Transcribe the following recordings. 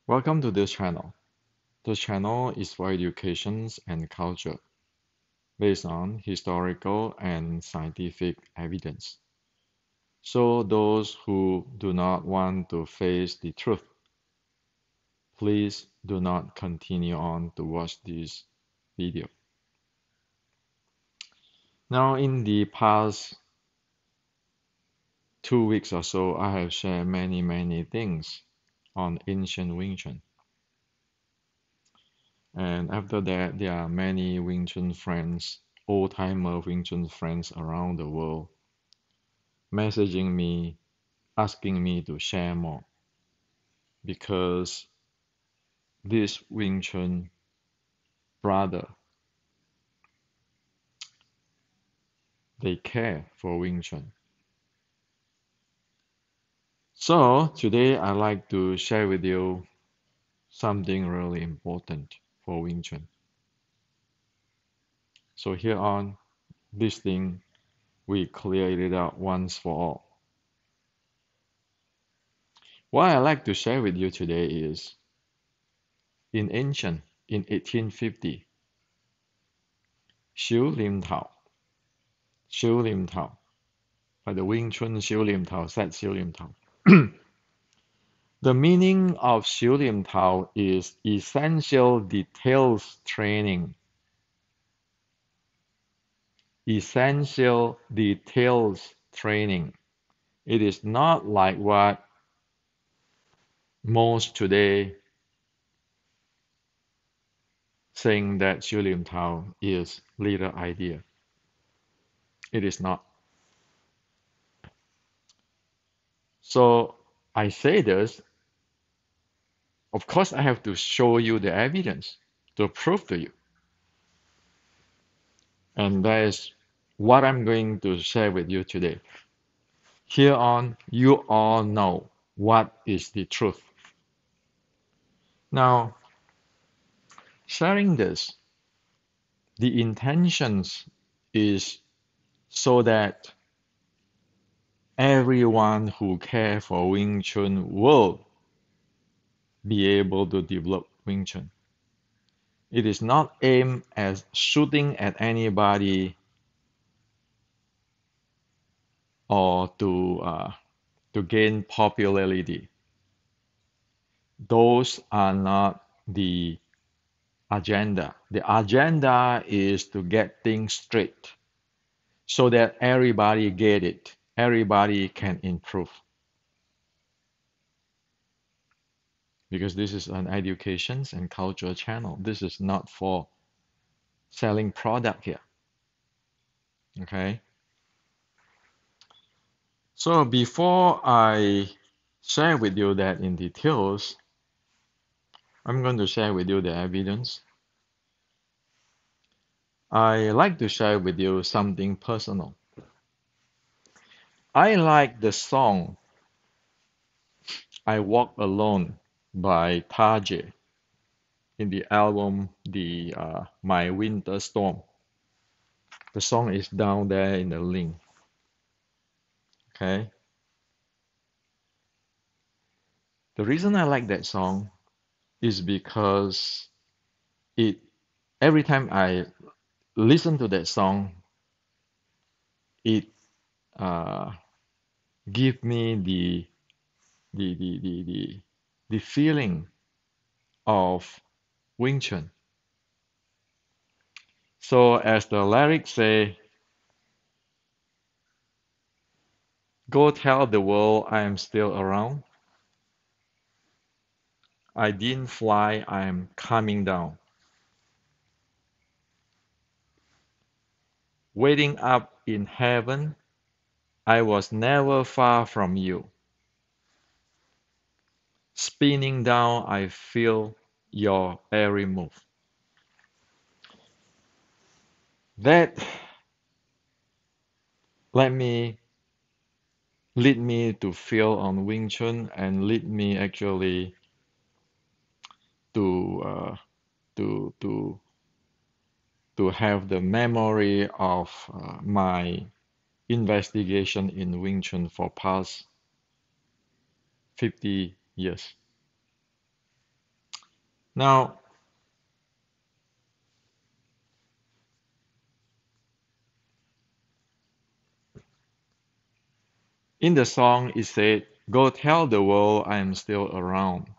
Welcome to this channel. This channel is for education and culture based on historical and scientific evidence. So those who do not want to face the truth, please do not continue on to watch this video. Now, in the past 2 weeks or so, I have shared many things on ancient Wing Chun. And after that, there are many Wing Chun friends, old-timer Wing Chun friends around the world messaging me, asking me to share more because this Wing Chun brother, they care for Wing Chun. So today I'd like to share with you something really important for Wing Chun. So here on this thing, we clear it out once for all. What I'd like to share with you today is in 1850, Siu Lin Tao, by the Wing Chun Siu Lin Tao, said Siu Lin Tao. The meaning of Siu Lin Tao is essential details training. Essential details training. It is not like what most today saying that Siu Lin Tao is leader idea. It is not. So I say this, of course I have to show you the evidence to prove to you. And that is what I'm going to share with you today. Here on, you all know what is the truth. Now, sharing this, the intentions is so that everyone who cares for Wing Chun will be able to develop Wing Chun. It is not aimed at shooting at anybody or to gain popularity. Those are not the agenda. The agenda is to get things straight so that everybody get it. Everybody can improve. Because this is an education and culture channel. This is not for selling product here. Okay? So before I share with you that in details, I'm going to share with you the evidence. I like to share with you something personal. I like the song I Walk Alone by Tajay in the album My Winter Storm. The song is down there in the link. Okay. The reason I like that song is because it every time I listen to that song, it uh, give me the the the the the feeling of Wing Chun. So as the lyrics say, go tell the world I am still around. I didn't fly, I am coming down. Waiting up in heaven, I was never far from you. Spinning down, I feel your every move. That let me lead me to feel on Wing Chun and lead me actually to uh, to to to have the memory of my investigation in Wing Chun for past 50 years. Now, in the song, it said, "Go tell the world I am still around."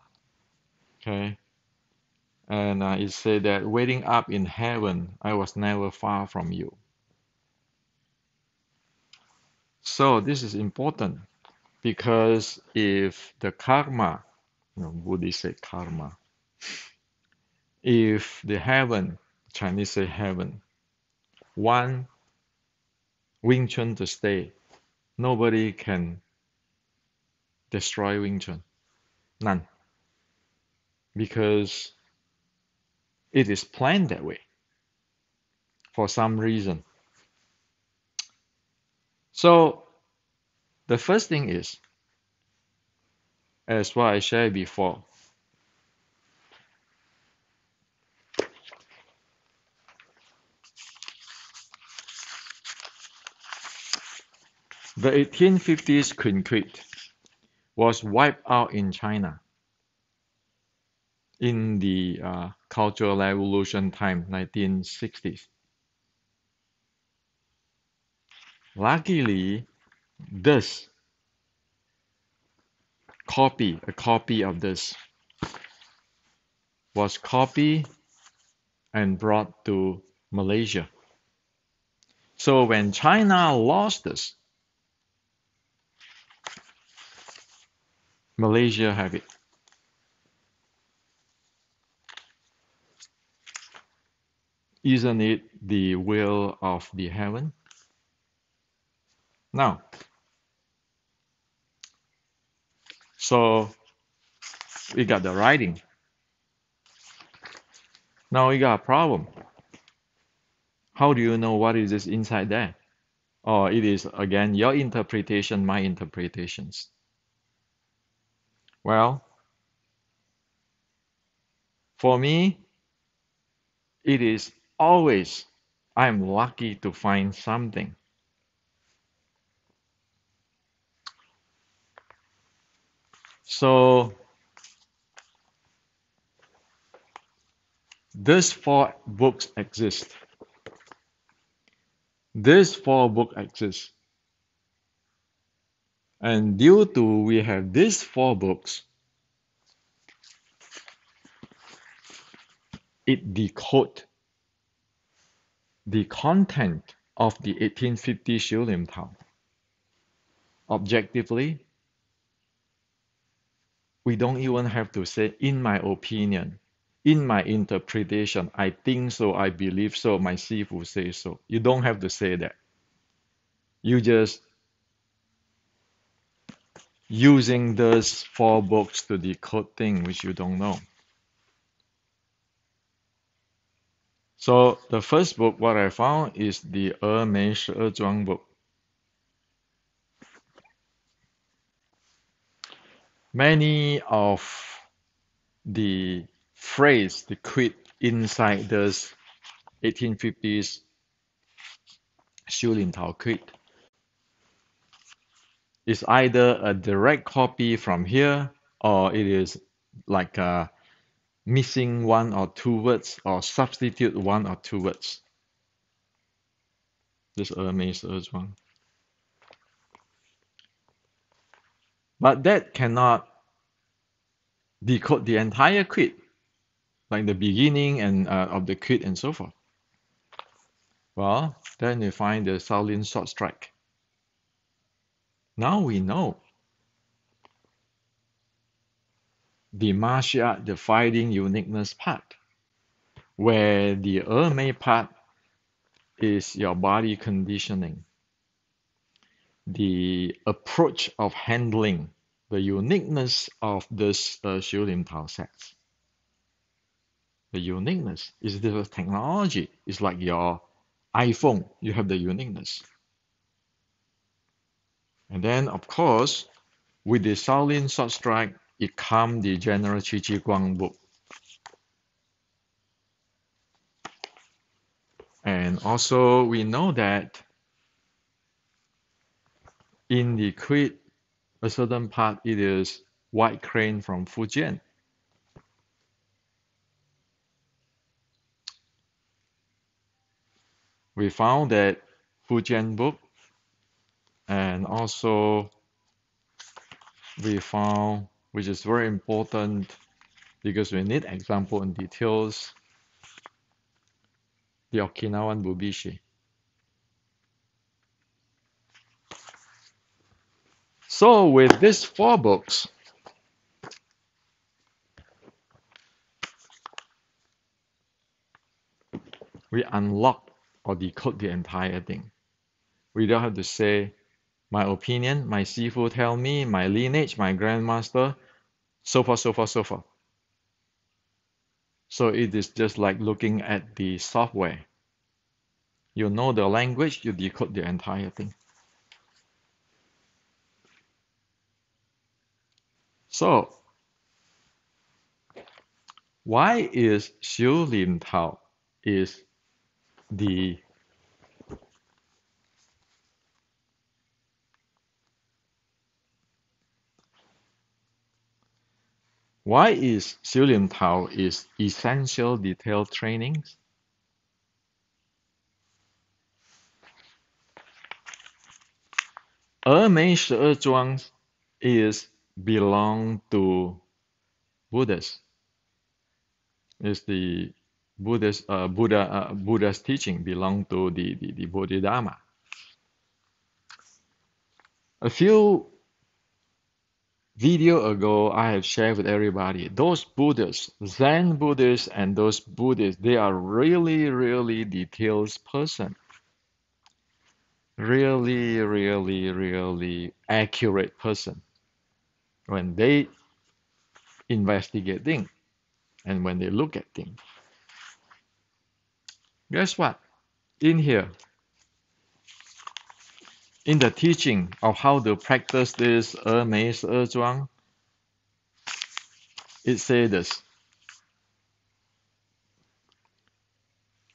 Okay, and it said that waiting up in heaven, I was never far from you. So this is important because if the karma, Buddhists say karma, if the heaven, Chinese say heaven, want Wing Chun to stay, nobody can destroy Wing Chun. None. Because it is planned that way for some reason. So the first thing is, as what I shared before, the 1850s quinquit was wiped out in China in the Cultural Revolution time, 1960s. Luckily, this a copy of this, was copied and brought to Malaysia. So when China lost this, Malaysia have it. Isn't it the will of the heaven? Now, so we got the writing. Now we got a problem. How do you know what is this inside there? Or it is again your interpretation, my interpretations. Well, for me, it is always I'm lucky to find something. So these four books exist. These four books exist. And due to we have these four books, it decode the content of the 1850 Siu Lin Tao. Objectively, we don't even have to say, in my opinion, in my interpretation, I think so, I believe so, my Sifu says so. You don't have to say that. You just using those four books to decode things which you don't know. So the first book, what I found is the 峨眉12庄 book. Many of the phrase, the quid inside this 1850s Siu Lin Tao quid is either a direct copy from here or it is like a missing one or two words or substitute one or two words. This 峨眉12庄. But that cannot decode the entire quid, like the beginning and of the quid and so forth. Well, then you find the Shaolin sword strike. Now we know the martial art, the fighting uniqueness part, where the 峨眉 part is your body conditioning, the approach of handling, the uniqueness of this Siu Lin Tao sets. The uniqueness is the technology. It's like your iPhone, you have the uniqueness. And then, of course, with the Shaolin sword strike, it comes the General Qi Ji Guang book. And also, we know that in the quid, a certain part it is white crane from Fujian. we found that Fujian book, and also we found, which is very important because we need example and details, the Okinawan Bubishi. So with these four books, we unlock or decode the entire thing. We don't have to say my opinion, my Sifu tell me, my lineage, my grandmaster, so forth, so forth, so forth. So it is just like looking at the software. You know the language, you decode the entire thing. So why is Siu Lin Tao is the why is Siu Lin Tao is essential detail trainings? Is belong to Buddhists. Is the Buddha's teaching belong to the Bodhidharma. A few video ago, I have shared with everybody, those Buddhists, Zen Buddhists and those Buddhists, they are really, really detailed person. Really, really, really accurate person when they investigate things and when they look at things. Guess what? In here, in the teaching of how to practice this Mei Zhuang, it says this.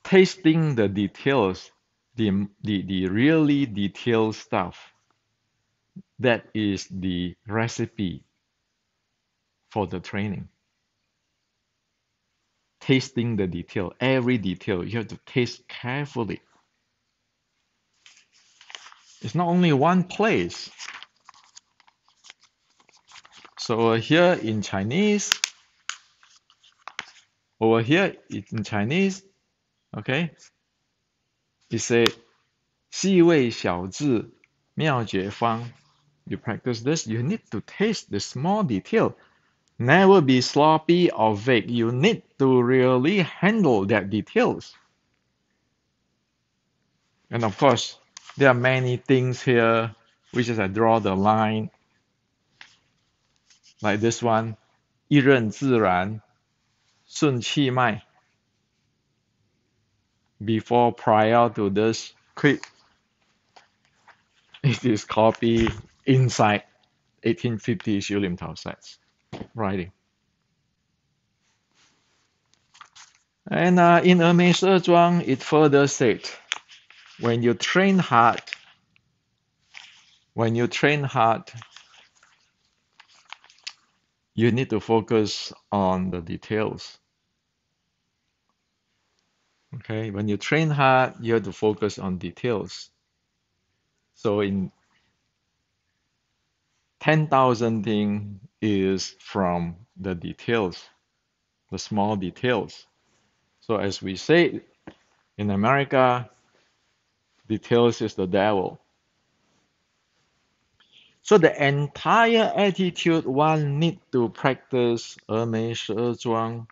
Tasting the details, the really detailed stuff, that is the recipe for the training. Tasting the detail, every detail, you have to taste carefully. It's not only one place. So here in Chinese, over here in Chinese, okay, it say 细味小字妙诀方. You practice this, you need to taste the small detail. Never be sloppy or vague. You need to really handle that details. And of course, there are many things here, which is I draw the line, like this one, 一任自然, 顺气脉. Before, prior to this, quick. It is copy inside 1850 Siu Lin Tao sets writing. And in Mei Zhuang, it further said, when you train hard, you need to focus on the details. Okay, when you train hard, you have to focus on details. So in 10,000 things is from the details, the small details. So as we say in America, details is the devil. So the entire attitude one need to practice Mei Zhuang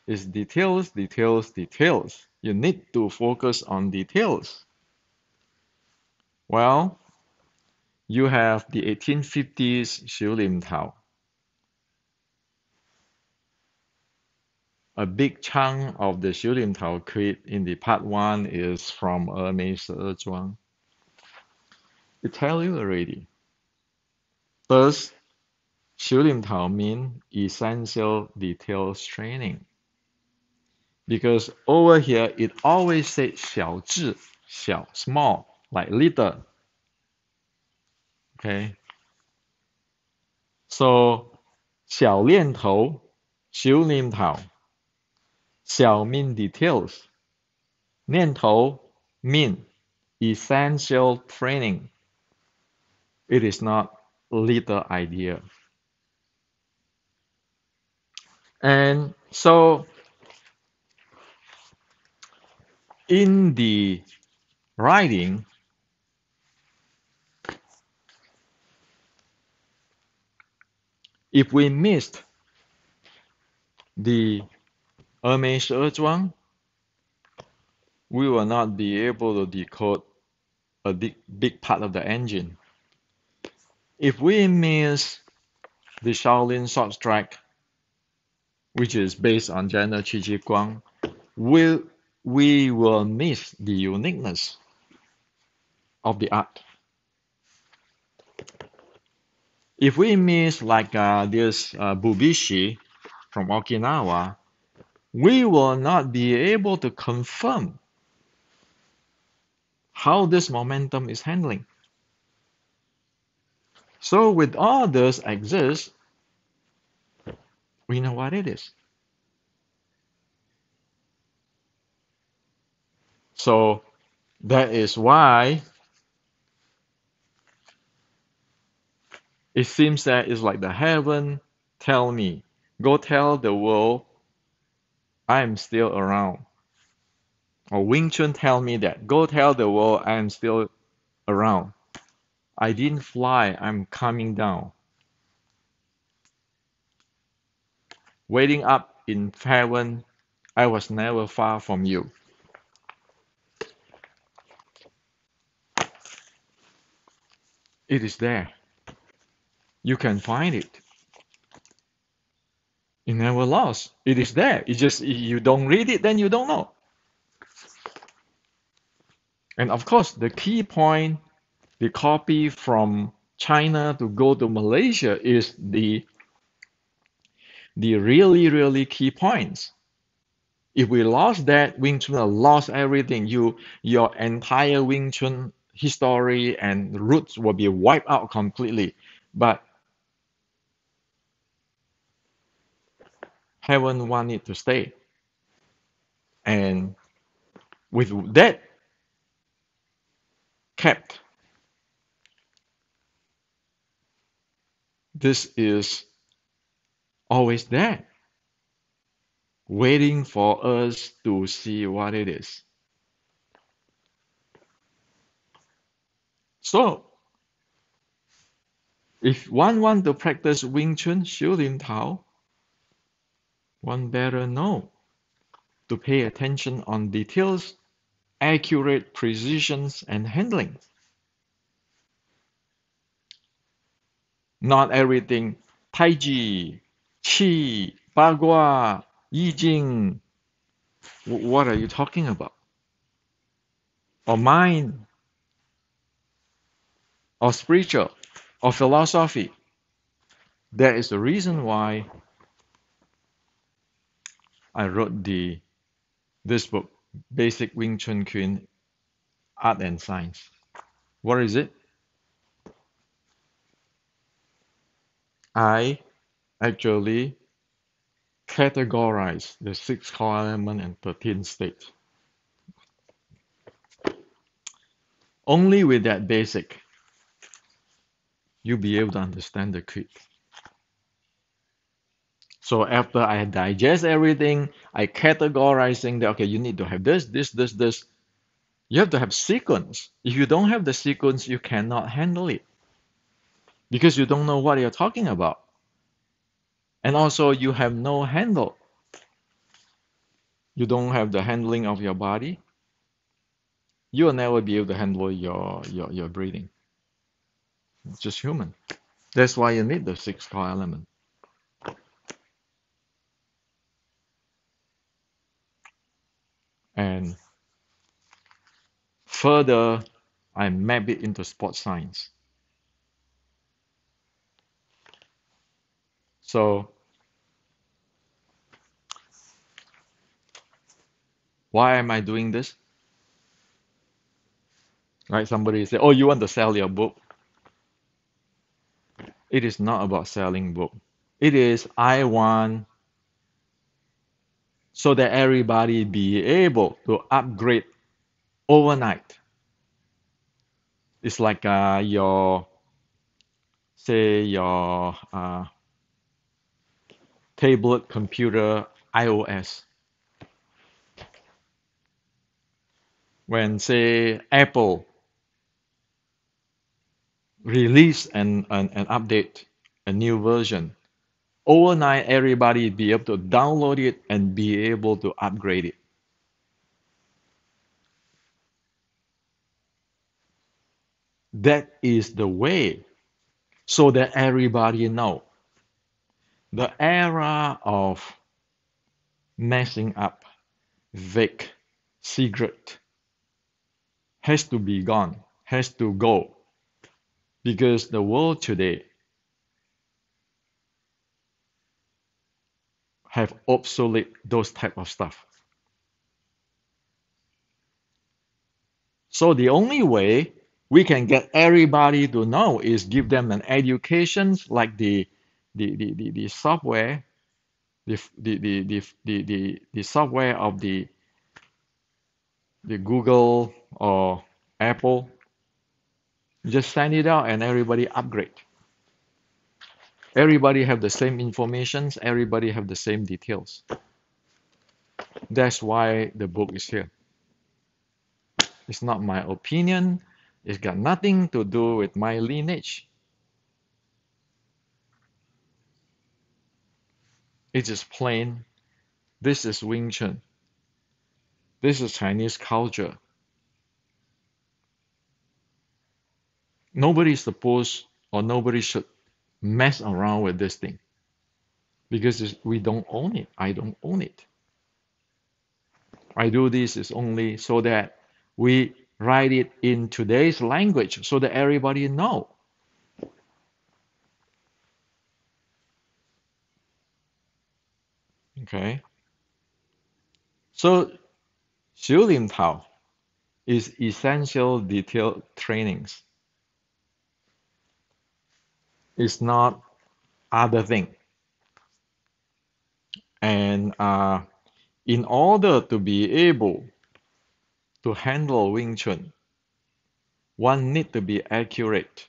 is details, details, details. You need to focus on details. Well, you have the 1850s Siu Lin Tao. A big chunk of the Siu Lin Tao Creed in the part 1 is from Mei Zhuang. It tell you already. Thus, Siu Lin Tao mean essential details training. Because over here, it always says 小智, 小, small, like little. Okay? So, 小念头, Siu Lin Tao. 小 mean details. 念头 mean essential training. It is not little idea. And so in the writing, if we missed the 峨眉十二庄, we will not be able to decode a big part of the engine. If we miss the Shaolin short strike, which is based on general Qi Ji Guang, we will miss the uniqueness of the art. If we miss like this Bubishi from Okinawa, we will not be able to confirm how this momentum is handling. So with all this exists, we know what it is. So that is why it seems that it's like the heaven tell me, go tell the world I am still around. Or Wing Chun tell me that, go tell the world I am still around. I didn't fly, I'm coming down. Waiting up in heaven, I was never far from you. It is there. You can find it. You never lost. It is there. It's just you don't read it, then you don't know. And of course, the key point, the copy from China to go to Malaysia is the really, really key points. If we lost that, Wing Chun lost everything. Your entire Wing Chun history and roots will be wiped out completely. But heaven want it to stay. And with that kept, this is always there, waiting for us to see what it is. So, if one want to practice Wing Chun, Siu Lin Tao, one better know to pay attention on details, accurate precisions, and handling. Not everything Taiji, Qi, Bagua, Yi Jing. What are you talking about? Or mind, or spiritual, or philosophy. That is the reason why I wrote this book, Basic Wing Chun Kuen Art and Science. What is it? I actually categorize the 6 core element and 13 states. Only with that basic, you'll be able to understand the creed. So after I digest everything, I categorizing that, okay, you need to have this, this, this, this. You have to have sequence. If you don't have the sequence, you cannot handle it because you don't know what you're talking about. And also you have no handle. You don't have the handling of your body. You will never be able to handle your breathing. It's just human. That's why you need the 6 core element. And further, I map it into sports science. So why am I doing this? Right? Somebody say, oh, you want to sell your book. It is not about selling book. It is I want so that everybody be able to upgrade overnight. It's like say your tablet computer iOS. When say Apple release an update, a new version, overnight everybody be able to download it and be able to upgrade it. That is the way, so that everybody know the era of messing up, fake, secret has to be gone, has to go, because the world today have obsolete those type of stuff. So the only way we can get everybody to know is give them an education like the software, the software of the Google or Apple. Just send it out and everybody upgrade. Everybody have the same informations, everybody have the same details. That's why the book is here. It's not my opinion. It's got nothing to do with my lineage. It's just plain. This is Wing Chun. This is Chinese culture. Nobody's supposed or nobody should mess around with this thing because we don't own it. I don't own it. I do this is only so that we write it in today's language so that everybody know. Okay. So Siu Lin Tao is essential detail trainings. It's not other thing. And in order to be able to handle Wing Chun, one need to be accurate,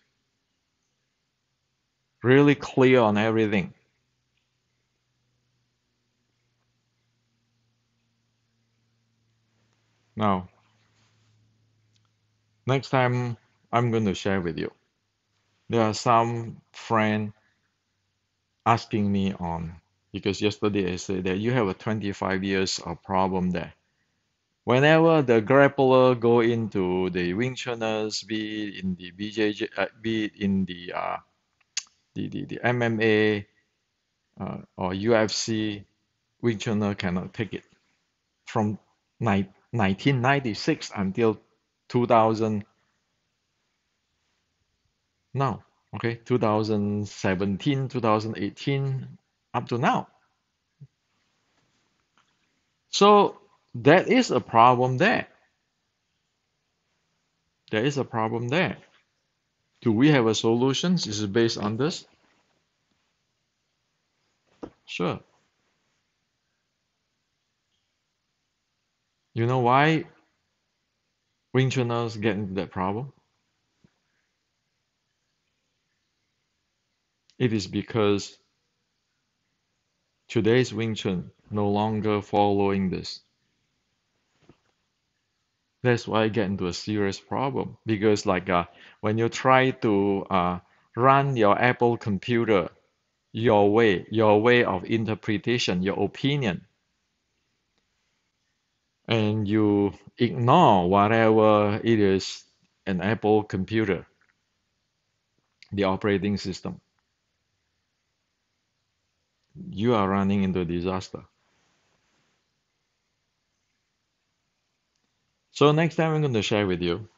really clear on everything. Now, next time I'm going to share with you. There are some friend asking me on because yesterday I said that you have a 25 years of problem there. Whenever the grappler go into the Wing Chuners, be it in the BJJ, be it in the MMA or UFC, Wing Chunner cannot take it. From 1996 until 2000, now, okay, 2017, 2018, up to now. So that is a problem there. There is a problem there. Do we have a solution? Is it based on this? Sure. You know why Wing Chuners get into that problem? It is because today's Wing Chun no longer following this. That's why I get into a serious problem because like when you try to run your Apple computer your way of interpretation, your opinion, and you ignore whatever it is an Apple computer, the operating system, you are running into disaster. So next time I'm going to share with you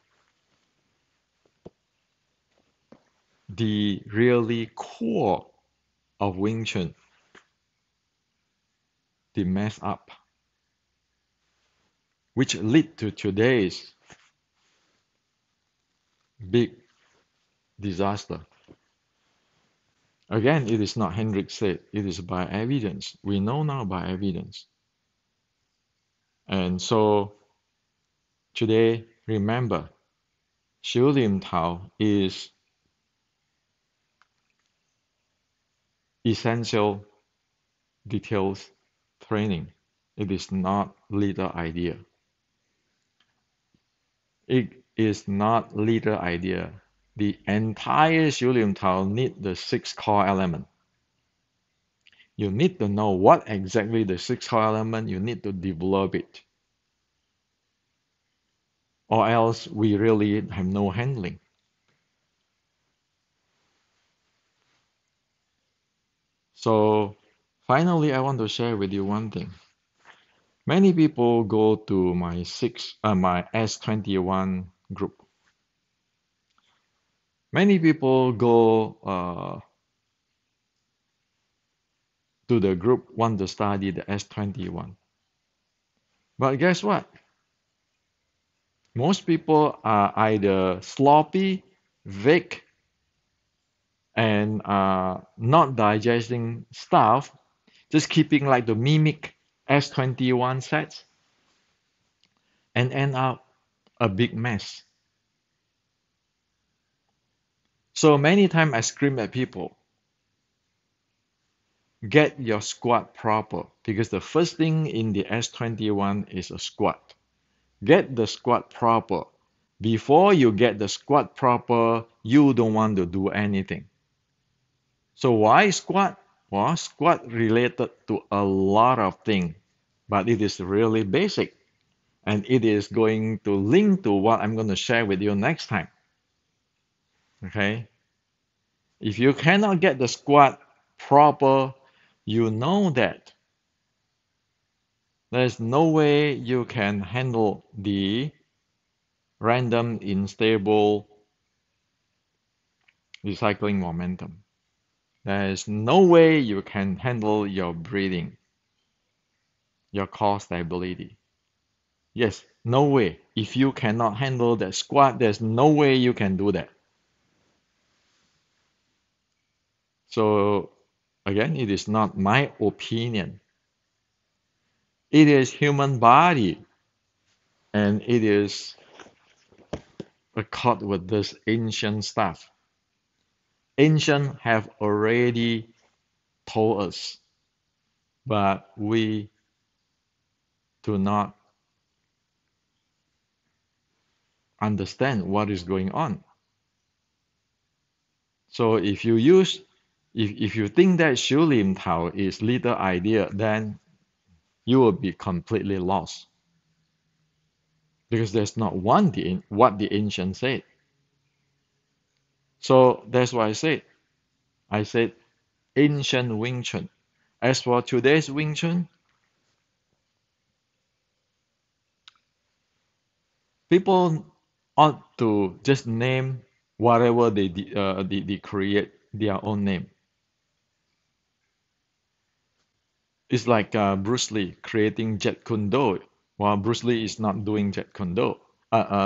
the really core of Wing Chun, the mess up, which lead to today's big disaster. Again, it is not Hendrik said, it is by evidence. We know now by evidence. And so today Remember, Siu Lin Tao is essential details training. It is not little idea. It is not little idea. The entire Siu Lin Tao need the six core element. You need to know what exactly the six core element. You need to develop it, or else we really have no handling. So finally, I want to share with you one thing. Many people go to my S21 group. Many people go to the group want to study the S21. But guess what? Most people are either sloppy, vague, and not digesting stuff, just keeping like the mimic S21 sets, and end up a big mess. So many times I scream at people, get your squat proper, because the first thing in the S21 is a squat. Get the squat proper. Before you get the squat proper, you don't want to do anything. So why squat? Well, squat related to a lot of things, but it is really basic, and it is going to link to what I'm going to share with you next time. Okay? If you cannot get the squat proper, you know that there's no way you can handle the random unstable recycling momentum. There is no way you can handle your breathing, your core stability. Yes, no way. If you cannot handle that squat, there's no way you can do that. So again, it is not my opinion. It is human body, and it is accord with this ancient stuff. Ancient have already told us, but we do not understand what is going on. So if you think that Siu Lim Tao is little idea, then you will be completely lost, because there's not what the ancient said. So that's why I said ancient Wing Chun. As for today's Wing Chun, people ought to just name whatever they create their own name. It's like Bruce Lee creating Jet Kune Do, while Bruce Lee is not doing Jet Kune Do.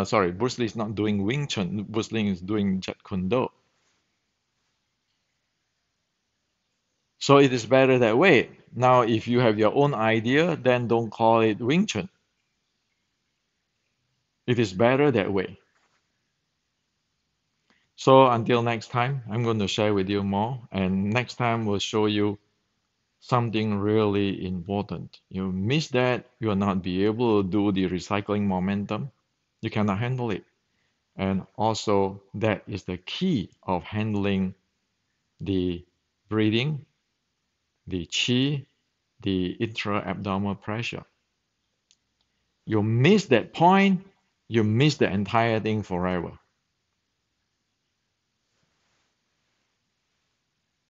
Sorry, Bruce Lee is not doing Wing Chun. Bruce Lee is doing Jet Kune Do. So it is better that way. Now, if you have your own idea, then don't call it Wing Chun. It is better that way. So until next time, I'm going to share with you more. And next time, we'll show you something really important. You miss that, you will not be able to do the recycling momentum. You cannot handle it. And also, that is the key of handling the breathing, the qi, the intra-abdominal pressure. You miss that point, you miss the entire thing forever.